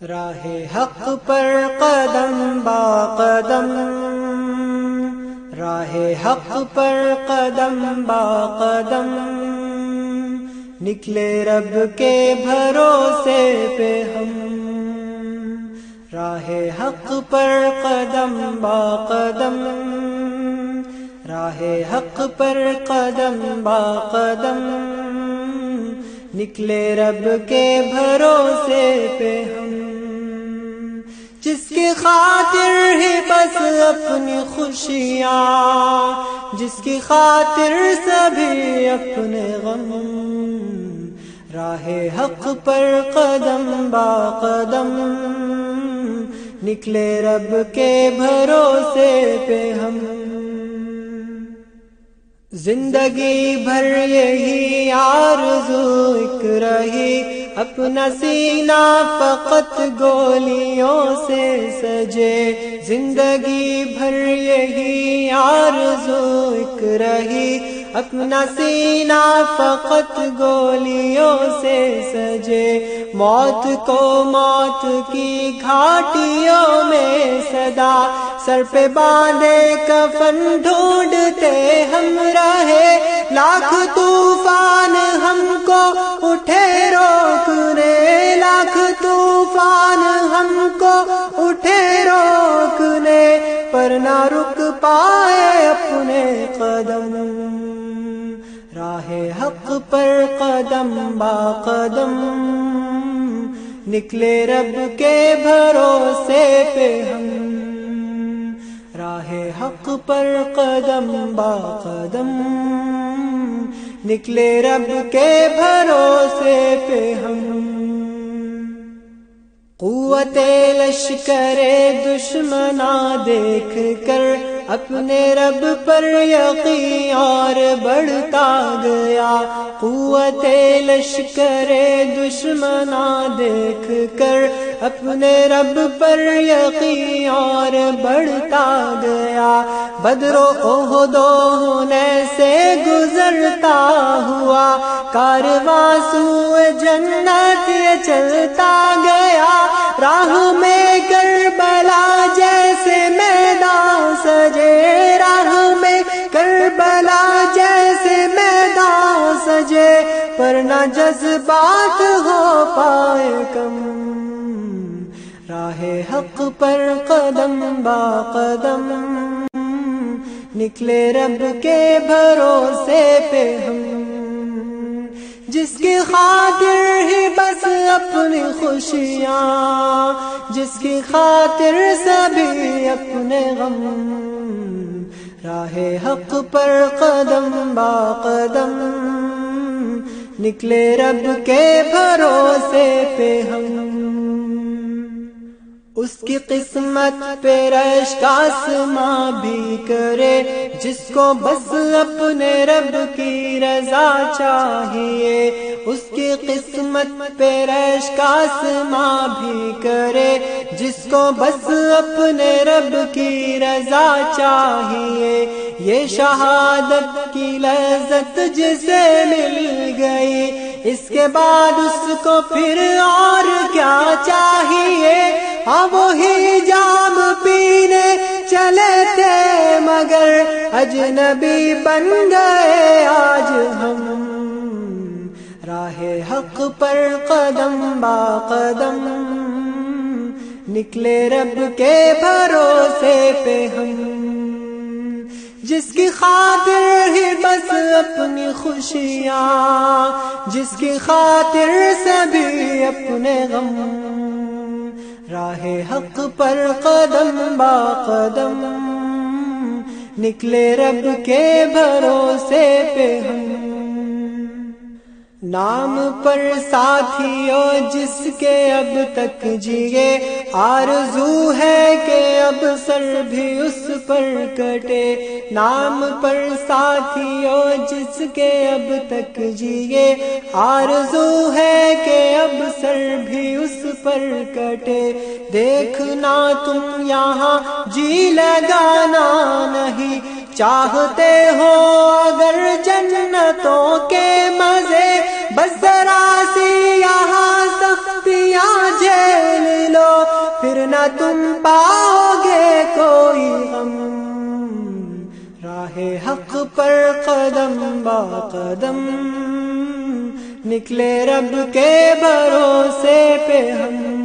راہ حق پر قدم با قدم، راہ حق پر قدم با قدم، نکلے رب کے بھروسے پہ ہم۔ راہ حق پر قدم با قدم، راہ حق پر قدم با قدم، نکلے رب کے بھروسے پہ ہم۔ جس کی خاطر ہی بس اپنی خوشیاں، جس کی خاطر سبھی اپنے غم، راہ حق پر قدم با قدم، نکلے رب کے بھروسے پہ ہم۔ زندگی بھر یہی آرزو ایک رہی، اپنا سینہ فقط گولیوں سے سجے۔ زندگی بھر یہی آرزو ایک رہی، اپنا سینہ فقط گولیوں سے سجے۔ موت کو موت کی گھاٹیوں میں صدا، سر پہ باندھے کفن ڈھونڈتے ہم رہے۔ لاکھ طوفان ہم کو اٹھے روکنے، لاکھ طوفان ہم کو اٹھے روکنے، پر نہ رک پائے اپنے قدم۔ راہ حق پر قدم با قدم، نکلے رب کے بھروسے پہ ہم۔ راہ حق پر قدم با قدم، نکلے رب کے بھروسے پہ ہم۔ قوت لشکر دشمناں دیکھ کر اپنے رب پر یقین اور بڑھتا گیا۔ قوت لشکر دشمناں دیکھ کر اپنے رب پر یقین اور بڑھتا گیا۔ بدر و احد و حنین سے گزرتا ہوا، کارواں سوئے جنت یہ چلتا گیا۔ راہ میں کربلا جیسے میدان سجے، راہ میں کربلا جیسے میدان سجے، پر نہ جذبات ہو پائے کم۔ راہ حق پر قدم با قدم، نکلے رب کے بھروسے پہ ہم۔ جس کی خاطر ہی بس اپنی خوشیاں، جس کی خاطر سبھی اپنے غم، راہ حق پر قدم با قدم، نکلے رب کے بھروسے پہ ہم۔ اس کی قسمت پہ رشک آسماں بھی کرے، جس کو بس اپنے رب کی رضا چاہیے۔ اس کی قسمت پہ رشک آسماں بھی کرے، جس کو بس اپنے رب کی رضا چاہیے۔ یہ شہادت کی لذت جسے مل گئی، اس کے بعد اس کو پھر اور کیا چاہیے۔ ہاں وہی جام پینے چلے تھے مگر اجنبی بن گئے آج ہم۔ راہ حق پر قدم با قدم، نکلے رب کے بھروسے پہ ہم۔ جس کی خاطر ہی بس اپنی خوشیاں، جس کی خاطر سبھی اپنے غم، راہ حق پر قدم با قدم، نکلے رب کے بھروسے پہ ہم۔ نام پر ساتھیوں جس کے اب تک جیے، آرزو ہے کہ اب سر بھی اس پر کٹے۔ نام پر ساتھیوں جس کے اب تک جیے، آرزو ہے کہ اب سر بھی اس پر کٹے۔ دیکھنا تم یہاں جی لگانا نہیں، چاہتے ہو اگر جنتوں کے مزے، بس ذرا سی یہاں سختیاں جھیل نہ تم پاؤ گے کوئی غم، راہ حق پر قدم با قدم نکلے رب کے بھروسے پہ ہم۔